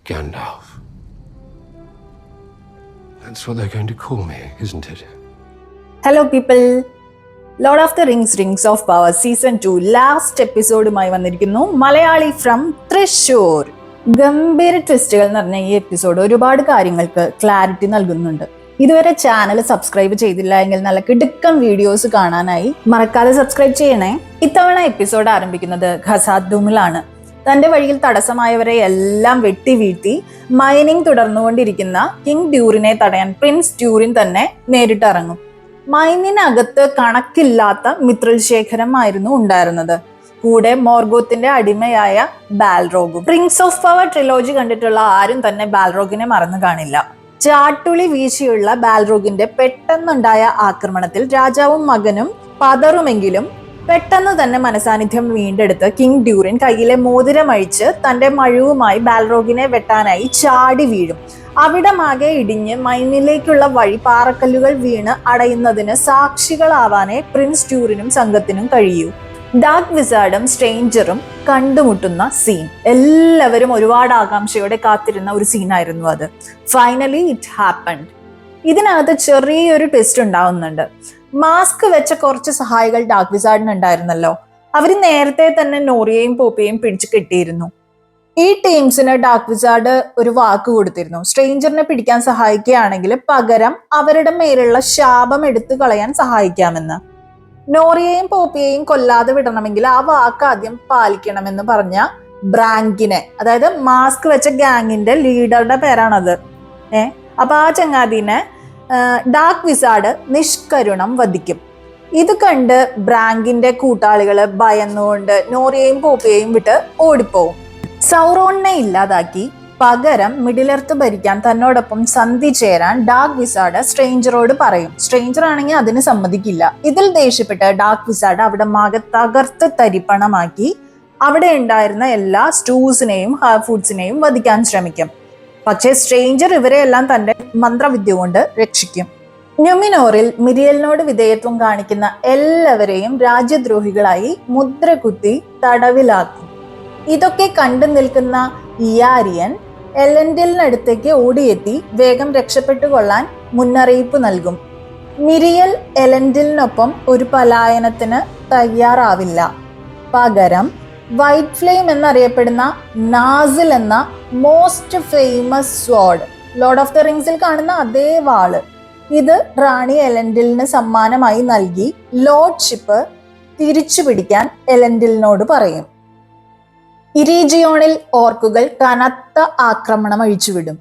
Gandalf. That's what they're going to call me, isn't it? Hello people, Lord of the Rings of Power season 2 last എപ്പിസോഡുമായി വന്നിരിക്കുന്നു. Malayali from Thrissur. ഗംഭീര ട്വിസ്റ്റുകൾ നിറഞ്ഞ ഈ episode ഒരുപാട് കാര്യങ്ങൾക്ക് ക്ലാരിറ്റി നൽകുന്നുണ്ട്. ഇതുവരെ ചാനൽ സബ്സ്ക്രൈബ് ചെയ്തില്ല എങ്കിൽ നല്ല കിടുക്കം വീഡിയോസ് കാണാനായി മറക്കാതെ സബ്സ്ക്രൈബ് ചെയ്യണേ. ഇത്തവണ എപ്പിസോഡ് ആരംഭിക്കുന്നത് ഖസാദൂമിലാണ്. തന്റെ വഴിയിൽ തടസ്സമായവരെ എല്ലാം വെട്ടി വീഴ്ത്തി മൈനിങ് തുടർന്നുകൊണ്ടിരിക്കുന്ന കിങ് ഡ്യൂറിനെ തടയാൻ പ്രിൻസ് ഡ്യൂറിൻ തന്നെ നേരിട്ടിറങ്ങും. മൈനിനകത്ത് കണക്കില്ലാത്ത മിത്രിൽ ശേഖരമായിരുന്നു ഉണ്ടായിരുന്നത്. കൂടെ മോർഗോത്തിന്റെ അടിമയായ ബാൽറോഗും. റിങ്സ് ഓഫ് പവർ ട്രിലോജി കണ്ടിട്ടുള്ള ആരും തന്നെ ബാൽറോഗിനെ മറന്നു കാണില്ല. ചാട്ടുളി വീശിയുള്ള ബാൽറോഗിന്റെ പെട്ടെന്നുണ്ടായ ആക്രമണത്തിൽ രാജാവും മകനും പതറുമെങ്കിലും പെട്ടെന്ന് തന്നെ മനസാന്നിധ്യം വീണ്ടെടുത്ത് കിങ് ഡ്യൂറിൻ കയ്യിലെ മോതിരമഴിച്ച് തന്റെ മഴുവുമായി ബാൽറോഗിനെ വെട്ടാനായി ചാടി വീഴും. അവിടമാകെ ഇടിഞ്ഞ് മൈനിലേക്കുള്ള വഴി പാറക്കല്ലുകൾ വീണ് അടയുന്നതിന് സാക്ഷികളാവാനേ പ്രിൻസ് ഡ്യൂറിനും സംഘത്തിനും കഴിയൂ. ഡാർക്ക് വിസാർഡും സ്ട്രേഞ്ചറും കണ്ടുമുട്ടുന്ന സീൻ, എല്ലാവരും ഒരുപാട് ആകാംക്ഷയോടെ കാത്തിരുന്ന ഒരു സീനായിരുന്നു അത്. Finally it happened. ഇതിനകത്ത് ചെറിയൊരു ട്വിസ്റ്റ് ഉണ്ടാവുന്നുണ്ട്. മാസ്ക് വെച്ച കുറച്ച് സഹായികൾ ഡാർക്ക് വിസാർഡിന് ഉണ്ടായിരുന്നല്ലോ. അവര് നേരത്തെ തന്നെ നോറിയയും പോപ്പിയെയും പിടിച്ചു കെട്ടിയിരുന്നു. ഈ ടീംസിന് ഡാർക്ക് വിസാർഡ് ഒരു വാക്ക് കൊടുത്തിരുന്നു. സ്ട്രേഞ്ചറിനെ പിടിക്കാൻ സഹായിക്കുകയാണെങ്കിൽ പകരം അവരുടെ മേലുള്ള ശാപം എടുത്തു കളയാൻ സഹായിക്കാമെന്ന്. നോറിയയും പോപ്പിയെയും കൊല്ലാതെ വിടണമെങ്കിൽ ആ വാക്ക് ആദ്യം പാലിക്കണമെന്ന് പറഞ്ഞ ബ്രാങ്കിനെ, അതായത് മാസ്ക് വെച്ച ഗാങ്ങിന്റെ ലീഡറുടെ പേരാണത്. അപ്പൊ ആ ചങ്ങാതിനെ ഡാർക്ക് വിസാർഡ് നിഷ്കരുണം വധിക്കും. ഇത് കണ്ട് ബ്രാങ്കിന്റെ കൂട്ടാളികള് ഭയന്നുകൊണ്ട് നോറിയയും പോപ്പിയെയും വിട്ട് ഓടിപ്പോവും. സൗറോണിനെ ഇല്ലാതാക്കി പകരം മിഡിൽ എർത്ത് ഭരിക്കാൻ തന്നോടൊപ്പം സന്ധി ചേരാൻ ഡാർക്ക് വിസാർഡ് സ്ട്രേഞ്ചറോട് പറയും. സ്ട്രേഞ്ചർ ആണെങ്കിൽ അതിന് സമ്മതിക്കില്ല. ഇതിൽ ദേഷ്യപ്പെട്ട് ഡാർക്ക് വിസാർഡ് അവിടെ മാകെ തകർത്ത് തരിപ്പണമാക്കി അവിടെ ഉണ്ടായിരുന്ന എല്ലാ സ്റ്റൂസിനെയും ഫുഡ്സിനെയും വധിക്കാൻ ശ്രമിക്കും. പക്ഷേ സ്ട്രേഞ്ചർ ഇവരെയെല്ലാം തന്റെ മന്ത്രവിദ്യ കൊണ്ട് രക്ഷിക്കും. ന്യൂമിനോറിൽ മിരിയലിനോട് വിധേയത്വം കാണിക്കുന്ന എല്ലാവരെയും രാജ്യദ്രോഹികളായി മുദ്ര കുത്തി തടവിലാക്കും. ഇതൊക്കെ കണ്ടു നിൽക്കുന്ന ഇയാരിയൻ എലൻഡിലിനടുത്തേക്ക് ഓടിയെത്തി വേഗം രക്ഷപ്പെട്ടുകൊള്ളാൻ മുന്നറിയിപ്പ് നൽകും. മിരിയൽ എലൻഡിലിനൊപ്പം ഒരു പലായനത്തിന് തയ്യാറാവില്ല. പകരം വൈറ്റ് ഫ്ലെയിം എന്നറിയപ്പെടുന്ന നാസിൽ എന്ന most famous sword, Lord of the റിങ്സിൽ കാണുന്ന അതേ വാള്, ഇത് റാണി എലൻഡിലിന് സമ്മാനമായി നൽകി ലോർഡ്ഷിപ്പ് തിരിച്ചു പിടിക്കാൻ എലൻഡിലിനോട് പറയും. ഇരീജിയോണിൽ ഓർക്കുകൾ കനത്ത ആക്രമണം അഴിച്ചുവിടും.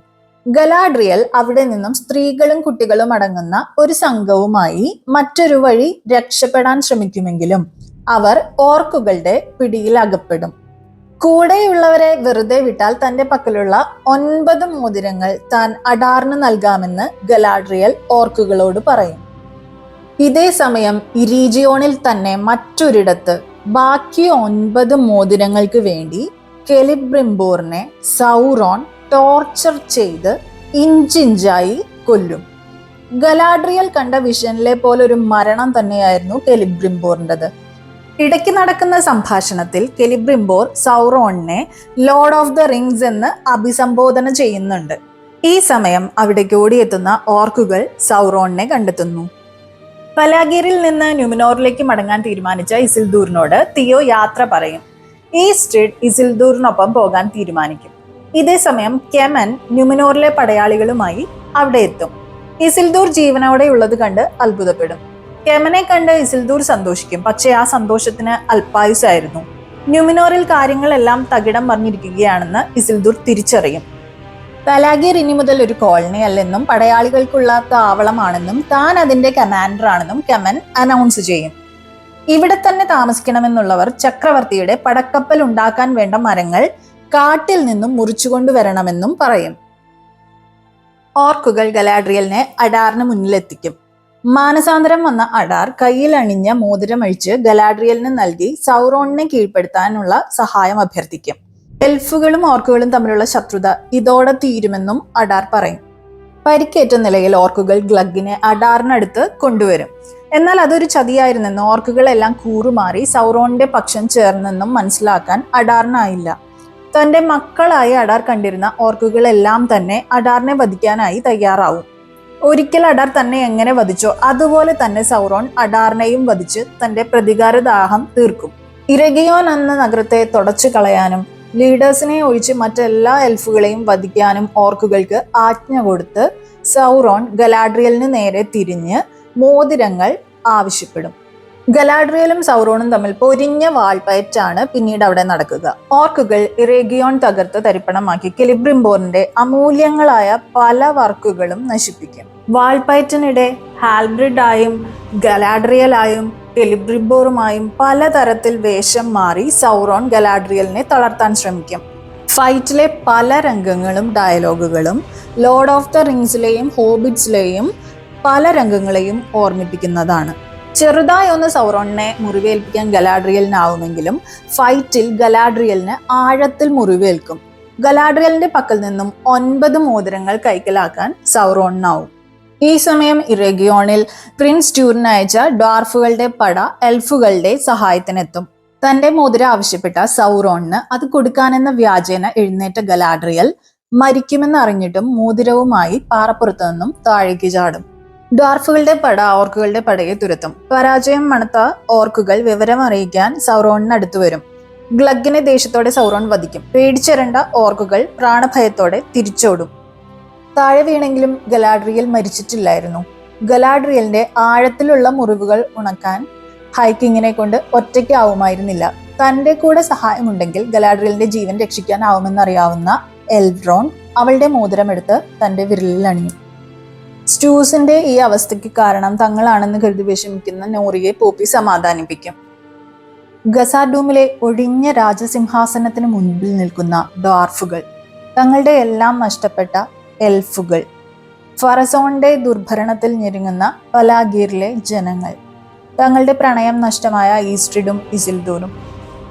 ഗലാഡ്രിയൽ അവിടെ നിന്നും സ്ത്രീകളും കുട്ടികളും അടങ്ങുന്ന ഒരു സംഘവുമായി മറ്റൊരു വഴി രക്ഷപ്പെടാൻ ശ്രമിക്കുമെങ്കിലും അവർ ഓർക്കുകളുടെ പിടിയിൽ അകപ്പെടും. കൂടെയുള്ളവരെ വെറുതെ വിട്ടാൽ തന്റെ പക്കലുള്ള 9 മോതിരങ്ങൾ താൻ അഡാറിന് നൽകാമെന്ന് ഗലാഡ്രിയൽ ഓർക്കുകളോട് പറയും. ഇതേ സമയം ഇരീജിയോണിൽ തന്നെ മറ്റൊരിടത്ത് ബാക്കി 9 മോതിരങ്ങൾക്ക് വേണ്ടി കെലിബ്രിംബോറിനെ സൗറോൺ ടോർച്ചർ ചെയ്ത് ഇഞ്ചിഞ്ചായി കൊല്ലും. ഗലാഡ്രിയൽ കണ്ട വിഷനിലെ പോലൊരു മരണം തന്നെയായിരുന്നു കെലിബ്രിംബോറിൻ്റെത്. ഇടയ്ക്ക് നടക്കുന്ന സംഭാഷണത്തിൽ കെലിബ്രിംബോർ സൗറോണിനെ ലോർഡ് ഓഫ് ദ റിങ്സ് എന്ന് അഭിസംബോധന ചെയ്യുന്നുണ്ട്. ഈ സമയം അവിടേക്ക് ഓടിയെത്തുന്ന ഓർക്കുകൾ സൗറോണിനെ കണ്ടെത്തുന്നു. പലാഗീറിൽ നിന്ന് ന്യൂമിനോറിലേക്ക് മടങ്ങാൻ തീരുമാനിച്ച ഇസിൽദൂറിനോട് തിയോ യാത്ര പറയും. ഈസ്ട്രിഡ് ഇസിൽദൂറിനൊപ്പം പോകാൻ തീരുമാനിക്കും. ഇതേ സമയം കെമൻ ന്യൂമിനോറിലെ പടയാളികളുമായി അവിടെ എത്തും. ഇസിൽദൂർ ജീവനോടെ ഉള്ളത് കണ്ട് അത്ഭുതപ്പെടും. കെമനെ കണ്ട് ഇസിൽദൂർ സന്തോഷിക്കും. പക്ഷേ ആ സന്തോഷത്തിന് അല്പായുസായിരുന്നു. ന്യൂമിനോറിൽ കാര്യങ്ങളെല്ലാം തകിടം മറിഞ്ഞിരിക്കുകയാണെന്ന് ഇസിൽദൂർ തിരിച്ചറിയും. പലാഗീർ ഇനി മുതൽ ഒരു കോളനി അല്ലെന്നും പടയാളികൾക്കുള്ള താവളമാണെന്നും താൻ അതിന്റെ കമാൻഡർ ആണെന്നും കെമൻ അനൗൺസ് ചെയ്യും. ഇവിടെ തന്നെ താമസിക്കണമെന്നുള്ളവർ ചക്രവർത്തിയുടെ പടക്കപ്പൽ ഉണ്ടാക്കാൻ വേണ്ട മരങ്ങൾ കാട്ടിൽ നിന്നും മുറിച്ചുകൊണ്ടുവരണമെന്നും പറയും. ഓർക്കുകൾ ഗലാഡ്രിയലിനെ അഡാറിന് മുന്നിലെത്തിക്കും. മാനസാന്തരം വന്ന അഡാർ കയ്യിൽ അണിഞ്ഞ മോതിരമഴിച്ച് ഗലാഡ്രിയലിന് നൽകി സൗറോണിനെ കീഴ്പ്പെടുത്താനുള്ള സഹായം അഭ്യർത്ഥിക്കും. എൽഫുകളും ഓർക്കുകളും തമ്മിലുള്ള ശത്രുത ഇതോടെ തീരുമെന്നും അഡാർ പറയും. പരിക്കേറ്റ നിലയിൽ ഓർക്കുകൾ ഗ്ലഗിനെ അഡാറിനടുത്ത് കൊണ്ടുവരും. എന്നാൽ അതൊരു ചതിയായിരുന്നെന്നും ഓർക്കുകളെല്ലാം കൂറുമാറി സൗറോണിന്റെ പക്ഷം ചേർന്നെന്നും മനസ്സിലാക്കാൻ അഡാറിനായില്ല. തന്റെ മക്കളായി അഡാർ കണ്ടിരുന്ന ഓർക്കുകളെല്ലാം തന്നെ അഡാറിനെ വധിക്കാനായി തയ്യാറാവും. ഒരിക്കൽ അഡാർ തന്നെ എങ്ങനെ വധിച്ചോ അതുപോലെ തന്നെ സൗറോൺ അഡാറിനെയും വധിച്ച് തന്റെ പ്രതികാരദാഹം തീർക്കും. ഇരഗിയോൻ എന്ന നഗരത്തെ തുടച്ചു കളയാനും ലീഡേഴ്സിനെ ഒഴിച്ച് മറ്റെല്ലാ എൽഫുകളെയും വധിക്കാനും ഓർക്കുകൾക്ക് ആജ്ഞ കൊടുത്ത് സൗറോൺ ഗലാഡ്രിയലിന് നേരെ തിരിഞ്ഞ് മോതിരങ്ങൾ ആവശ്യപ്പെടും. ഗലാഡ്രിയലും സൗറോണും തമ്മിൽ പൊരിഞ്ഞ വാൾപ്പയറ്റാണ് പിന്നീട് അവിടെ നടക്കുക. ഓർക്കുകൾ ഇറേഗിയോൺ തകർത്ത് തരിപ്പണമാക്കി കെലിബ്രിംബോറിന്റെ അമൂല്യങ്ങളായ പല വർക്കുകളും നശിപ്പിക്കും. വാൾപ്പയറ്റിനിടെ ഹാൽബ്രിഡായും ഗലാഡ്രിയലായും കെലിബ്രിംബോറുമായും പലതരത്തിൽ വേഷം മാറി സൗറോൺ ഗലാഡ്രിയലിനെ തളർത്താൻ ശ്രമിക്കും. ഫൈറ്റിലെ പല രംഗങ്ങളും ഡയലോഗുകളും ലോർഡ് ഓഫ് ദ റിങ്സിലെയും ഹോബിറ്റ്സിലെയും പല രംഗങ്ങളെയും ഓർമ്മിപ്പിക്കുന്നതാണ്. ചെറുതായി ഒന്ന് സൗറോണിനെ മുറിവേൽപ്പിക്കാൻ ഗലാഡ്രിയലിനാവുമെങ്കിലും ഫൈറ്റിൽ ഗലാഡ്രിയലിന് ആഴത്തിൽ മുറിവേൽക്കും. ഗലാഡ്രിയലിന്റെ പക്കൽ നിന്നും 9 മോതിരങ്ങൾ കൈക്കലാക്കാൻ സൗറോണിനാവും. ഈ സമയം ഇറഗിയോണിൽ പ്രിൻസ് ട്യൂറിന് അയച്ച ഡ്വാർഫുകളുടെ പട എൽഫുകളുടെ സഹായത്തിനെത്തും. തന്റെ മോതിരം ആവശ്യപ്പെട്ട സൗറോണിന് അത് കൊടുക്കാനെന്ന വ്യാജേന എഴുന്നേറ്റ ഗലാഡ്രിയൽ മരിക്കുമെന്ന് അറിഞ്ഞിട്ടും മോതിരവുമായി പാറപ്പുറത്തു നിന്നും താഴേക്ക് ചാടും. ഡ്വാർഫുകളുടെ പട ഓർക്കുകളുടെ പടയെ തുരത്തും. പരാജയം മണത്ത ഓർക്കുകൾ വിവരം അറിയിക്കാൻ സൗറോണിനടുത്ത് വരും. ഗ്ലഗിനെ ദേഷ്യത്തോടെ സൗറോൺ വധിക്കും. പേടിച്ചിരണ്ട ഓർക്കുകൾ പ്രാണഭയത്തോടെ തിരിച്ചോടും. താഴെ വീണെങ്കിലും ഗലാഡ്രിയൽ മരിച്ചിട്ടില്ലായിരുന്നു. ഗലാഡ്രിയലിന്റെ ആഴത്തിലുള്ള മുറിവുകൾ ഉണക്കാൻ ഹൈക്കിങ്ങിനെ കൊണ്ട് ഒറ്റയ്ക്കാവുമായിരുന്നില്ല. തന്റെ കൂടെ സഹായമുണ്ടെങ്കിൽ ഗലാഡ്രിയലിന്റെ ജീവൻ രക്ഷിക്കാനാവുമെന്നറിയാവുന്ന എൽറോൺ അവളുടെ മോതിരമെടുത്ത് തന്റെ വിരലിൽ അണിയും. സ്റ്റൂസിന്റെ ഈ അവസ്ഥയ്ക്ക് കാരണം തങ്ങളാണെന്ന് കരുതി വിഷമിക്കുന്ന നോറിയെ പോപ്പി സമാധാനിപ്പിക്കും. ഗസാഡൂമിലെ ഒഴിഞ്ഞ രാജസിംഹാസനത്തിന് മുൻപിൽ നിൽക്കുന്ന ഡ്വാർഫുകൾ, തങ്ങളുടെ എല്ലാം നഷ്ടപ്പെട്ട എൽഫുകൾ, ഫറസോണിന്റെ ദുർഭരണത്തിൽ ഞെരുങ്ങുന്ന പലാഗീറിലെ ജനങ്ങൾ, തങ്ങളുടെ പ്രണയം നഷ്ടമായ ഈസ്ട്രിഡും ഇസിൽദൂറും,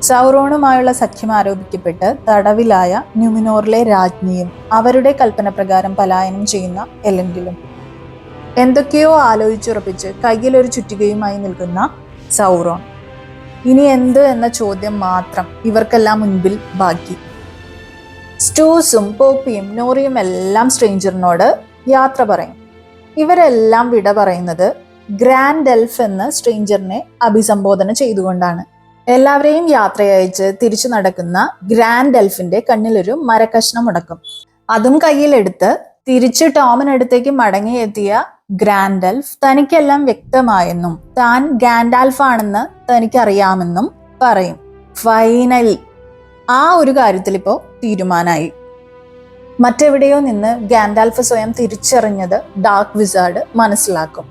സൗറോണുമായുള്ള സഖ്യം ആരോപിക്കപ്പെട്ട് തടവിലായ ന്യൂമിനോറിലെ രാജ്ഞിയും അവരുടെ കൽപ്പന പ്രകാരം പലായനം ചെയ്യുന്ന എലൻഡിലും, എന്തൊക്കെയോ ആലോചിച്ചുറപ്പിച്ച് കയ്യിലൊരു ചുറ്റികയുമായി നിൽക്കുന്ന സൗറോൺ. ഇനി എന്ത് എന്ന ചോദ്യം മാത്രം ഇവർക്കെല്ലാം മുൻപിൽ ബാക്കി. സ്റ്റൂസും പോപ്പിയും നോറിയും എല്ലാം സ്ട്രേഞ്ചറിനോട് യാത്ര പറയും. ഇവരെല്ലാം വിട പറയുന്നത് ഗ്രാൻഡ് എൽഫ് എന്ന് സ്ട്രേഞ്ചറിനെ അഭിസംബോധന ചെയ്തുകൊണ്ടാണ്. എല്ലാവരെയും യാത്രയയച്ച് തിരിച്ചു നടക്കുന്ന ഗ്രാൻഡ് എൽഫിന്റെ കണ്ണിലൊരു മരക്കഷ്ണം മുടക്കും. അതും കയ്യിലെടുത്ത് തിരിച്ച് ടോമിനടുത്തേക്ക് മടങ്ങിയെത്തിയ ഗ്രാൻഡ് എൽഫ് തനിക്കെല്ലാം വ്യക്തമായെന്നും താൻ ഗാൻഡാൽഫ് ആണെന്ന് തനിക്കറിയാമെന്നും പറയും. ഫൈനലി ആ ഒരു കാര്യത്തിൽ ഇപ്പോൾ തീരുമാനമായി. മറ്റെവിടെയോ നിന്ന് ഗാൻഡാൽഫ് സ്വയം തിരിച്ചറിഞ്ഞത് ഡാർക്ക് വിസാർഡ് മനസ്സിലാക്കും.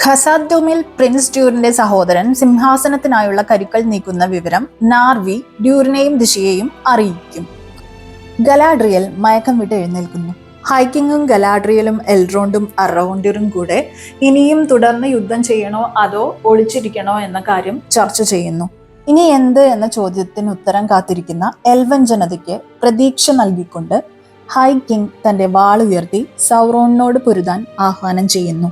ഖസാദൂമിൽ പ്രിൻസ് ഡ്യൂറിന്റെ സഹോദരൻ സിംഹാസനത്തിനായുള്ള കരുക്കൾ നീക്കുന്ന വിവരം നാർവി ഡ്യൂറിനെയും ദിശയെയും അറിയിക്കും. ഗലാഡ്രിയൽ മയക്കം വിട്ട് എഴുന്നേൽക്കുന്നു. ഹൈക്കിങ്ങും ഗലാഡ്രിയലും എൽറോണ്ടും അറൗണ്ടിറും കൂടെ ഇനിയും തുടർന്ന് യുദ്ധം ചെയ്യണോ അതോ ഒളിച്ചിരിക്കണോ എന്ന കാര്യം ചർച്ച ചെയ്യുന്നു. ഇനി എന്ത് എന്ന ചോദ്യത്തിന് ഉത്തരം കാത്തിരിക്കുന്ന എൽവൻ ജനതയ്ക്ക് പ്രതീക്ഷ നൽകിക്കൊണ്ട് ഹൈക്കിങ് തന്റെ വാളുയർത്തി സൗറോണിനോട് പൊരുതാൻ ആഹ്വാനം ചെയ്യുന്നു.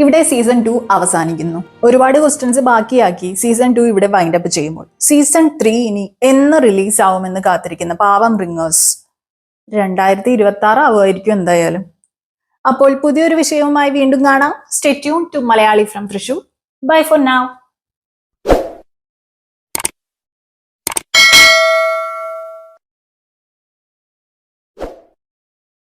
ഇവിടെ സീസൺ 2 അവസാനിക്കുന്നു. ഒരുപാട് ക്വസ്റ്റ്യൻസ് ബാക്കിയാക്കി സീസൺ 2 ഇവിടെ വൈൻഡപ്പ് ചെയ്യുമ്പോൾ സീസൺ 3 ഇനി എന്ന് റിലീസ് ആവുമെന്ന് കാത്തിരിക്കുന്ന പാവം റിംഗേഴ്സ് 2026 ആവുമായിരിക്കും എന്തായാലും. അപ്പോൾ പുതിയൊരു വിഷയവുമായി വീണ്ടും കാണാം. Stay tune to Malayali from Thrissur. Bye for now.